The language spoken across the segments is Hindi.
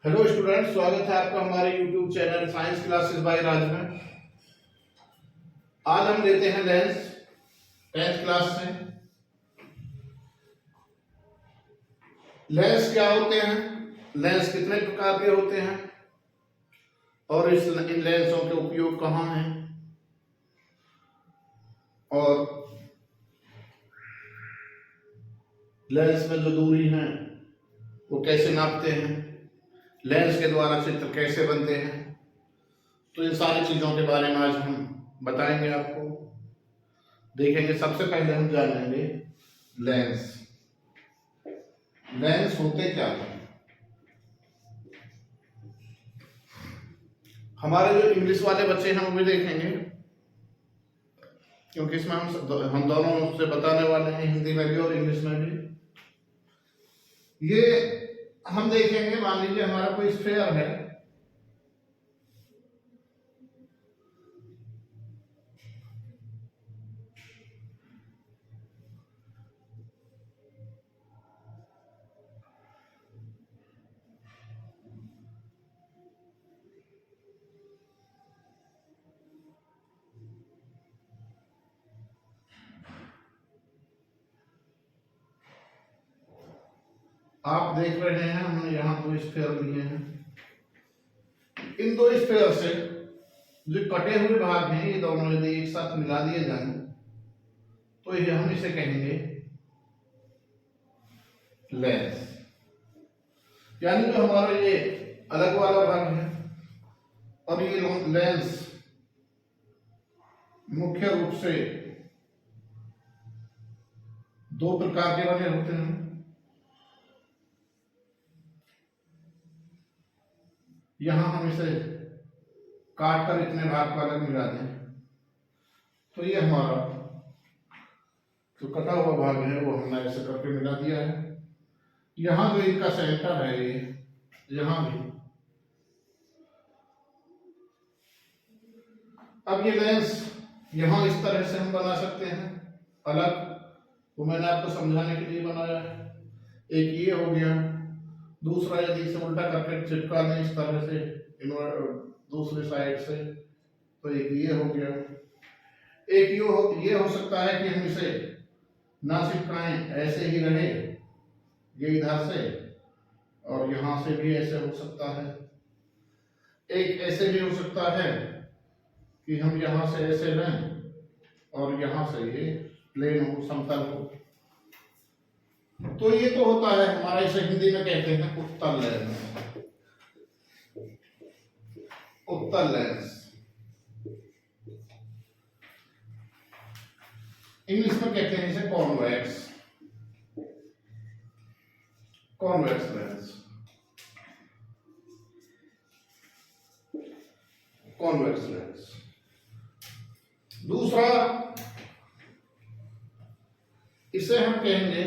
हेलो स्टूडेंट, स्वागत है आपका हमारे YouTube channel science classes by Raj में। आज हम लेते हैं लेंस 10th क्लास से। लेंस क्या होते हैं, लेंस कितने प्रकार के होते हैं और इन लेंसों के उपयोग कहाँ हैं और लेंस में जो दूरी है वो कैसे नापते हैं, लेंस के द्वारा चित्र कैसे बनते हैं, तो इन सारी चीजों के बारे में आज हम बताएंगे आपको, देखेंगे। सबसे पहले हम जानेंगे लेंस। लेंस होते क्या हैं। हमारे जो इंग्लिश वाले बच्चे हैं वो भी देखेंगे, क्योंकि इसमें हम दोनों से बताने वाले हैं, हिंदी में भी और इंग्लिश में भी। ये हम देखेंगे, मान लीजिए हमारा कोई स्फीयर है, आप देख रहे हैं हमने यहाँ दो स्फीयर लिए हैं। इन दो स्फीयर से जो कटे हुए भाग हैं, ये दोनों यदि एक साथ मिला दिए जाएं तो ये हम इसे कहेंगे लेंस। यानी जो हमारा ये अलग वाला भाग है और ये लेंस मुख्य रूप से दो प्रकार के बने होते हैं। यहां हम इसे काट कर इतने भाग को अलग मिला दें तो ये हमारा जो कटा हुआ भाग है वो हमने ऐसे करके मिला दिया है। यहां जो इनका सेंटर है, ये यहां भी, अब ये लेंस यहां इस तरह से हम बना सकते हैं अलग, वो मैंने आपको समझाने के लिए बनाया है। एक ये हो गया, दूसरा यदि इसे उल्टा करके चिपका दें इस तरह से दूसरी साइड से तो एक ये हो गया। एक ये हो सकता है कि हम इसे ना चिपकाएं, ऐसे ही रहे ये इधर से, और यहां से भी ऐसे हो सकता है। एक ऐसे भी हो सकता है कि हम यहां से ऐसे लें और यहां से ये प्लेन हो, समतल हो। तो ये तो होता है हमारा, इसे हिंदी में कहते हैं उत्तल लेंस। उत्तल लेंस इंग्लिश में कहते हैं इसे convex. Convex lens, convex lens. दूसरा इसे हम कहेंगे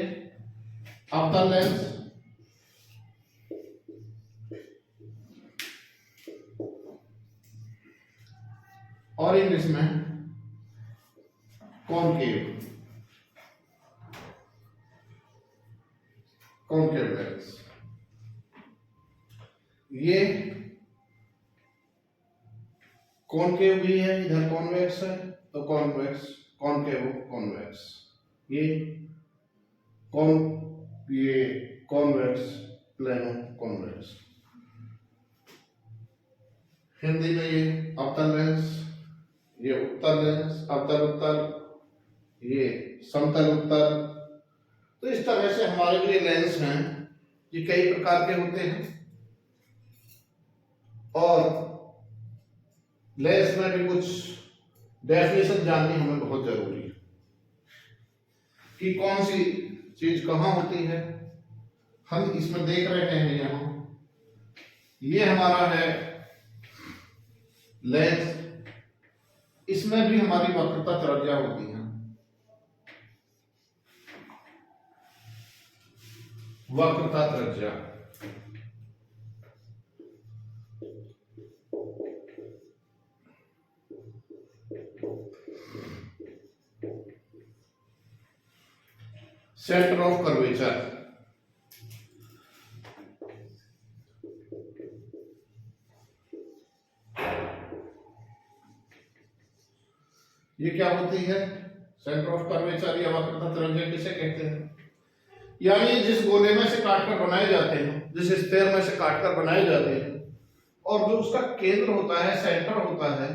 अवतल लेंस। और इंग्लिश में कॉनकेव, कॉनकेव लेंस। ये कॉनकेव भी है, इधर कॉन्वेक्स है तो कॉन्वेक्स, कॉनकेव, कॉन्वेक्स। ये कॉन्वेक्स, प्लेनो कॉन्वेक्स। हिंदी में ये अवतल लेंस, ये उत्तल लेंस, अवतल उत्तल, ये समतल उत्तल। तो इस तरह से हमारे जो ये लेंस हैं ये कई प्रकार के होते हैं। और लेंस में भी कुछ डेफिनेशन जाननी हमें बहुत जरूरी है कि कौन सी चीज कहाँ होती है। हम इसमें देख रहे हैं, यहाँ ये हमारा है लेंस, इसमें भी हमारी वक्रता त्रिज्या होती है। वक्रता त्रिज्या, सेंटर ऑफ कर्वेचर। ये क्या होती है? सेंटर ऑफ कर्वेचर या वक्रता त्रिज्या किसे कहते हैं? यानी जिस गोले में से काटकर बनाए जाते हैं, जिस स्फीयर में से काटकर बनाए जाते हैं, और जो उसका केंद्र होता है, सेंटर होता है,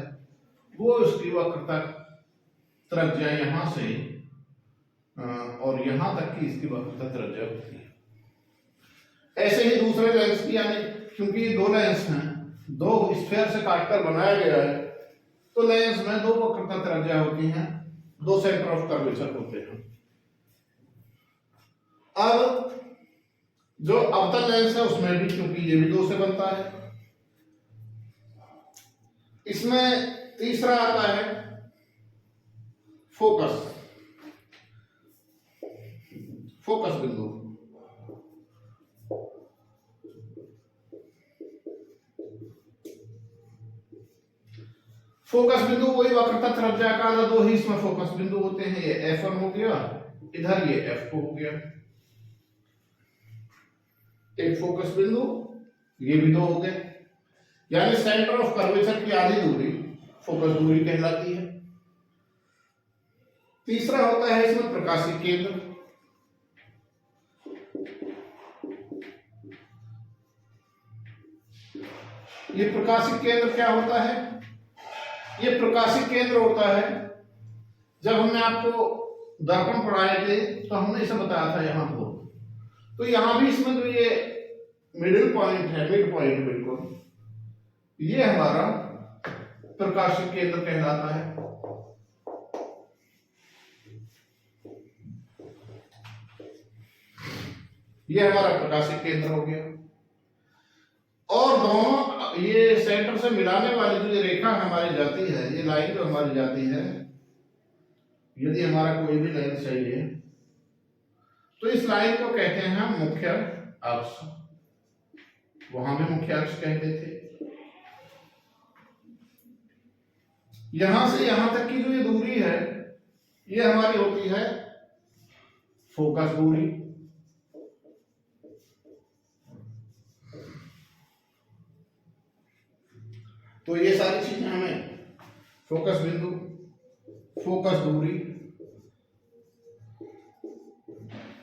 वो उसकी वक्रता त्रिज्या यहां से और यहां तक की इसकी वक्रता त्रिज्या होती है। ऐसे ही दूसरे लेंस की, यानी क्योंकि ये दो लेंस हैं, दो स्फीयर से काटकर बनाया गया है, तो लेंस में दो वक्रता त्रिज्या होती हैं, दो सेंटर ऑफ कर्वेचर होते हैं। अब जो अवतल लेंस है उसमें भी, क्योंकि ये भी दो से बनता है, इसमें तीसरा आता है फोकस, फोकस बिंदु। फोकस बिंदु वही वक्रता त्रिज्या का, दो ही इसमें फोकस बिंदु होते हैं। ये F1 हो गया, इधर ये F2 हो गया, एक फोकस बिंदु, ये भी दो हो गए। यानी सेंटर ऑफ कर्वेचर की आधी दूरी फोकस दूरी कहलाती है। तीसरा होता है इसमें प्रकाशिक केंद्र। ये प्रकाशिक केंद्र क्या होता है? ये प्रकाशिक केंद्र होता है, जब हमने आपको दर्पण पढ़ाए थे तो हमने इसे बताया था यहां को, तो यहां भी इसमें जो ये मिडिल पॉइंट है, मिड पॉइंट बिल्कुल, ये हमारा प्रकाशिक केंद्र कहलाता है। ये हमारा प्रकाशिक केंद्र हो गया। और दोनों ये सेंटर से मिलाने वाली जो ये रेखा हमारी जाती है, ये लाइन जो हमारी जाती है, यदि हमारा कोई भी लाइन चाहिए तो इस लाइन को कहते हैं हम मुख्य अक्ष। वहां भी मुख्य अक्ष कहते थे। यहां से यहां तक की जो ये दूरी है, ये हमारी होती है फोकस दूरी। तो ये सारी चीजें हमें, फोकस बिंदु, फोकस दूरी,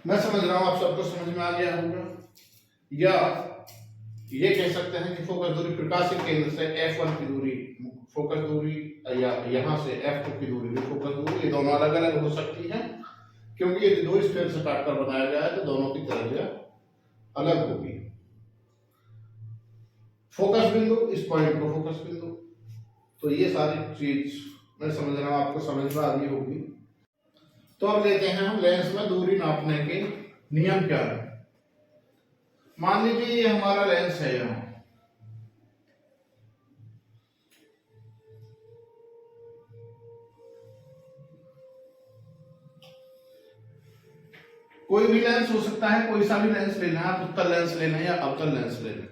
मैं समझ रहा हूं आप सबको समझ में आ गया होगा। या ये कह सकते हैं कि फोकस दूरी प्रकाशिक केंद्र से F1 की दूरी फोकस दूरी, या यहां से F2 की दूरी भी फोकस दूरी, ये दोनों अलग अलग हो सकती है, क्योंकि यदि दो स्फीयर से काटकर बनाया गया है तो दोनों की त्रिज्या अलग होगी। फोकस बिंदु, इस पॉइंट को फोकस बिंदु। तो ये सारी चीज मैं समझ रहा हूं आपको समझ में आ रही होगी। तो अब लेते हैं हम लेंस में दूरी नापने के नियम क्या है। मान लीजिए ये हमारा लेंस है, यहां कोई भी लेंस हो सकता है, कोई सा भी लेंस लेना है, आप उत्तल लेंस लेना या अवतल लेंस लेना।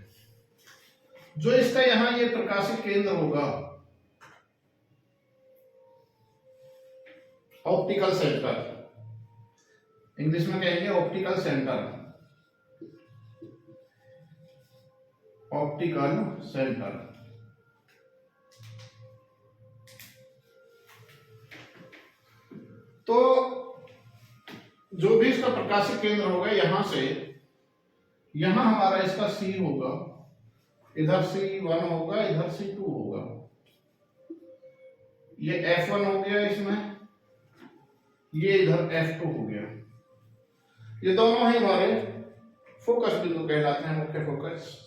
जो इसका यहां ये प्रकाशिक केंद्र होगा, ऑप्टिकल सेंटर, इंग्लिश में कहेंगे ऑप्टिकल सेंटर, ऑप्टिकल सेंटर। तो जो भी इसका प्रकाशिक केंद्र होगा, यहां से यहां हमारा इसका C होगा, इधर C1 होगा, इधर C2 होगा, ये F1 हो गया, इसमें ये इधर F2 हो गया। ये दोनों ही हमारे फोकस बिंदु कहलाते हैं, मुख्य फोकस।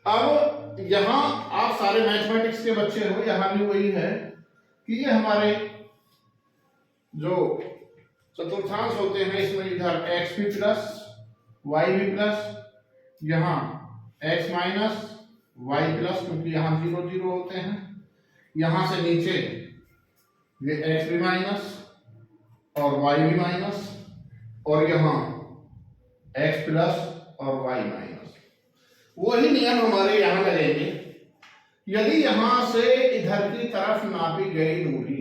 अब यहां आप सारे मैथमेटिक्स के बच्चे हो, यहां भी वही है कि ये हमारे जो चतुर्थांश होते हैं, इसमें इधर x भी प्लस y भी प्लस, यहाँ x माइनस y प्लस, क्योंकि यहाँ 0 0 होते हैं, यहां से नीचे ये x भी माइनस और y भी माइनस, और यहाँ x प्लस और y माइनस। वही नियम हमारे यहां लगेंगे। यदि यहां से इधर की तरफ नापी गई दूरी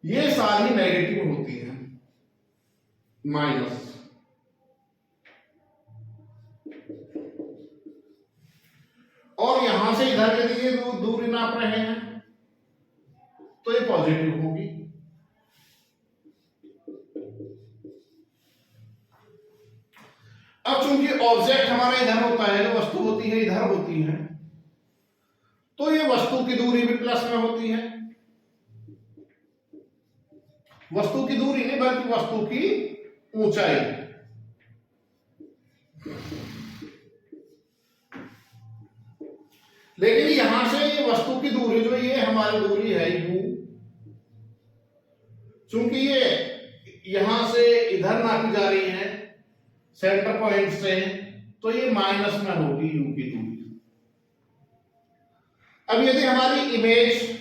ये सारी नेगेटिव होती है, माइनस, और और यहां से इधर यदि ये दूरी नाप रहे हैं तो ये पॉजिटिव होगी। अब चूंकि ऑब्जेक्ट हमारा इधर होता है, जो वस्तु होती है इधर होती है, तो ये वस्तु की दूरी भी प्लस में होती है। वस्तु की दूरी नहीं बल्कि वस्तु की ऊंचाई। लेकिन यहां से ये वस्तु की दूरी जो ये हमारी दूरी है u, चूंकि ये यहां से इधर नापी जा रही है सेंटर पॉइंट से, तो ये माइनस में होगी u की दूरी। अब यदि हमारी इमेज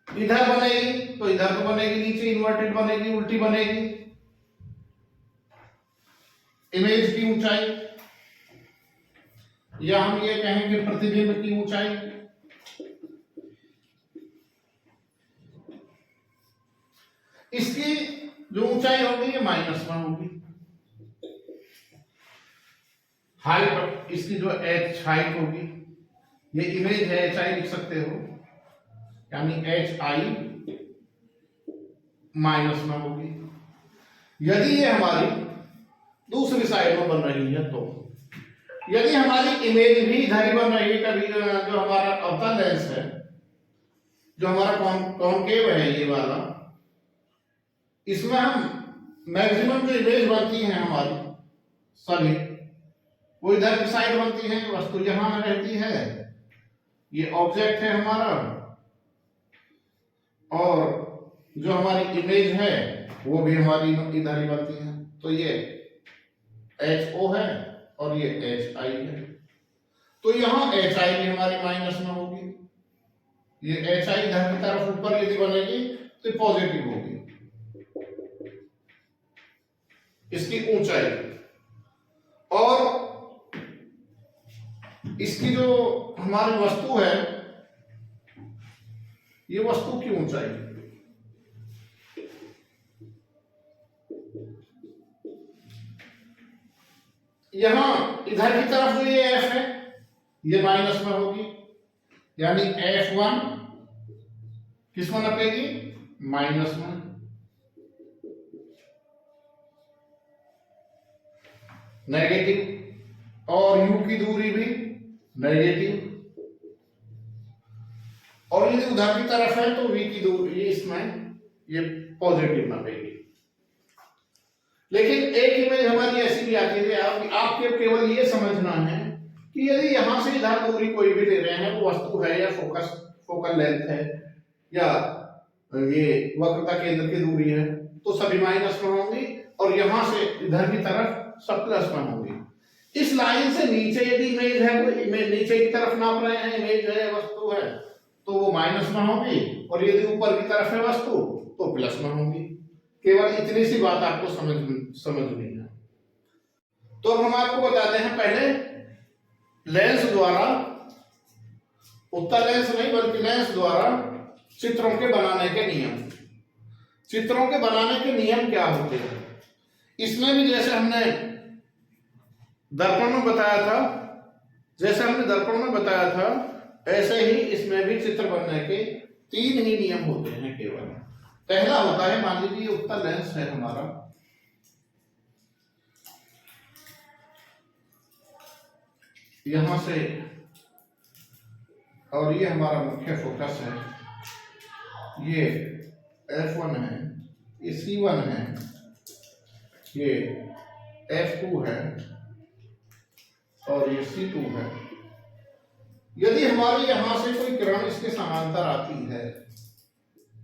इधर बनेगी तो इधर तो बनेगी, नीचे इन्वर्टेड बनेगी, उल्टी बनेगी। इमेज की ऊंचाई या हम ये कहेंगे प्रतिबिंब की ऊंचाई, इसकी जो ऊंचाई होगी ये माइनस में होगी। हाइट, इसकी जो h हाइट होगी, ये इमेज है hi लिख सकते हो, यानी hi माइनस में होगी। यदि ये हमारी दूसरी साइड में बन रही है, तो यदि हमारी इमेज भी इधर ही बन रही है, कभी जो हमारा अवतल लेंस है, जो हमारा कॉनकेव है ये वाला, इसमें हम मैक्सिमम जो इमेज बनती है हमारी सभी, वो इधर की साइड बनती है, वस्तु यहां रहती है, ये ऑब्जेक्ट है हमारा, और जो हमारी इमेज है वो भी हमारी इधर ही बनती है। तो ये HO है और ये HI है, तो यहां HI भी हमारी माइनस में होगी। ये HI इधर की तरफ ऊपर यदि बनेगी तो ये पॉजिटिव होगी, इसकी ऊंचाई। और इसकी जो हमारी वस्तु है, ये वस्तु की ऊंचाई, यहां इधर की तरफ जो ये F है ये माइनस में होगी, यानी F1 किस में नपेगी, माइनस में। नेगेटिव, और U की दूरी भी नेगेटिव, और यदि उधर की तरफ है तो V की दूरी इसमें ये पॉजिटिव नपेगी। लेकिन एक इमेज हमारी ऐसी भी आती है, आपके केवल ये समझना है कि यदि यहां से इधर दूरी कोई भी ले रहे हैं, वो वस्तु है या फोकल लेंथ है या ये वक्रता केंद्र की दूरी है, तो सभी माइनस में होंगी, और यहां से इधर की तरफ सब प्लस में होंगी। इस लाइन से नीचे यदि इमेज है, वो इमेज नीचे की तरफ नाप रहे हैं, इमेज है, वस्तु है, तो वो माइनस में होगी, और यदि ऊपर की तरफ है वस्तु तो प्लस में होगी। केवल इतनी सी बात आपको समझनी है। तो हम आपको बताते हैं पहले लेंस द्वारा, उत्तल लेंस नहीं बल्कि लेंस द्वारा चित्रों के बनाने के नियम। चित्रों के बनाने के नियम क्या होते हैं, इसमें भी जैसे हमने दर्पण में बताया था, ऐसे ही इसमें भी चित्र बनने के 3 ही नियम होते हैं केवल। पहला होता है, मान लीजिए उत्तल लेंस है हमारा, यहां से, और ये हमारा मुख्य फोकस है, ये F1 है, ये C1 है, ये F2 है, और ये C2 है। यदि हमारी यहां से कोई किरण इसके समांतर आती है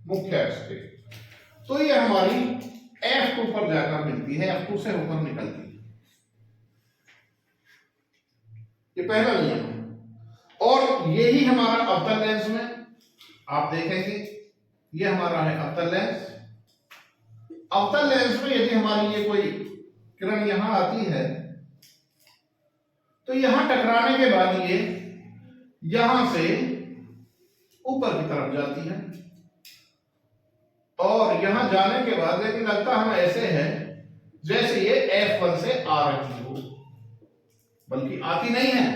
मुख्य अक्ष के, तो ये हमारी F2 पर जाकर मिलती है, F2 से होकर निकलती है। ये पहला नियम है। और यही हमारा अवतल लेंस में आप देखेंगे, ये हमारा है अवतल लेंस। अवतल लेंस में यदि हमारी ये कोई किरण यहां आती है, तो यहां टकराने के बाद ये यहां से ऊपर की तरफ जाती है, और यहां जाने के बाद लेकिन लगता हम ऐसे है जैसे ये F1 से आ रही हो, बल्कि आती नहीं है,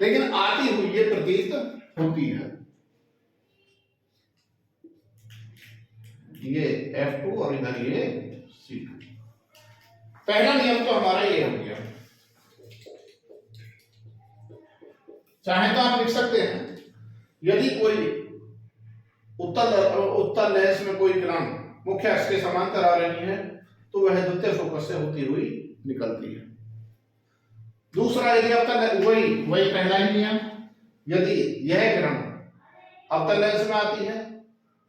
लेकिन आती हुई ये प्रतीत होती है। ये F2 और इधर ये C2। पहला नियम तो हमारा ये हो गया। चाहे तो आप लिख सकते हैं, यदि कोई उत्तल लेंस में कोई किरण मुख्य अक्ष के समांतर आ रही है तो वह द्वितीय फोकस से होती हुई निकलती है। दूसरा, यदि अवतल वही पहला ही नियम, यदि यह किरण अवतल लेंस में आती है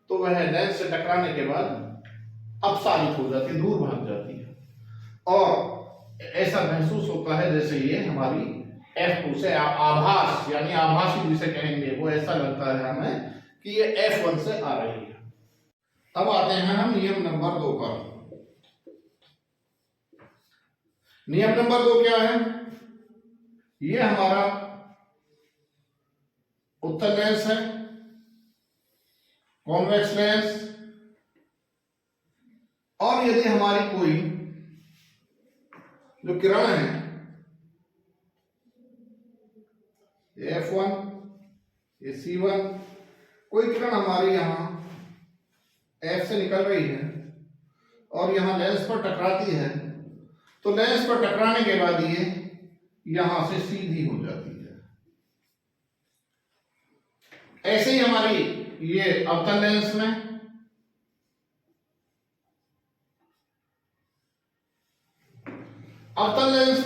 तो वह लेंस से टकराने के बाद अपसारित हो जाती है, दूर भाग जाती है, और ऐसा महसूस होता है जैसे ये हमारी F2 से आभास, यानी आभासी जिसे कहेंगे, वो ऐसा लगता है हमें कि ये F1 से आ रही है। अब आते हैं हम नियम नंबर 2 पर। नियम नंबर 2 क्या है? ये हमारा उत्तल लेंस है, कॉन्वेक्स लेंस, और यदि हमारी कोई जो किरण है ये F1, ये C1, कोई किरण हमारी यहां F से निकल रही है और यहां लेंस पर टकराती है, तो लेंस पर टकराने के बाद ये यहां से सीधी हो जाती है। ऐसे ही हमारी ये अवतल लेंस में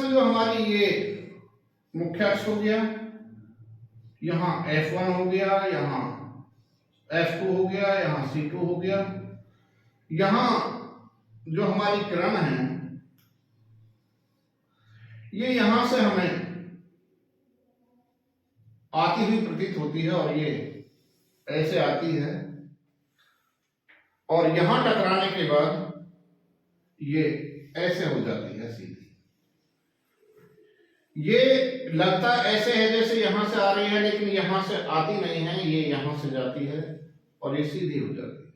जो हमारी ये मुख्य अक्ष हो गया, यहां F1 हो गया, यहां F2 हो गया, यहां C2 हो गया, यहां जो हमारी किरण है ये यहां से हमें आती हुई प्रतीत होती है और ये ऐसे आती है और यहां टकराने के बाद ये ऐसे हो जाती है सीधी। ये लगता ऐसे है जैसे यहां से आ रही है, लेकिन यहां से आती नहीं है, ये यहां से जाती है और ये सीधी हो जाती है।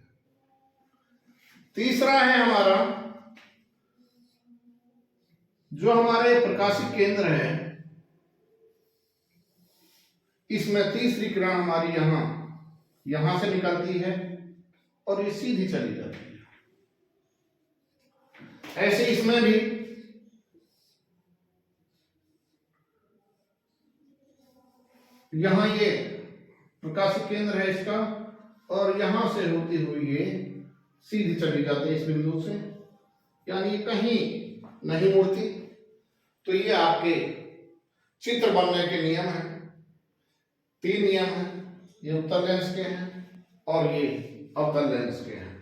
तीसरा है हमारा जो हमारे प्रकाशिक केंद्र है, इसमें तीसरी किरण हमारी यहां से निकलती है और ये सीधी चली जाती है। ऐसे इसमें भी यहां ये प्रकाशिक केंद्र है इसका और यहां से होती हुई ये सीधी चली जाती है इस बिंदु से, यानी कहीं नहीं मुड़ती। तो ये आपके चित्र बनने के नियम हैं, 3 नियम हैं। ये उत्तल लेंस के हैं और ये अवतल लेंस के हैं।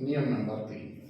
नियम नंबर 3।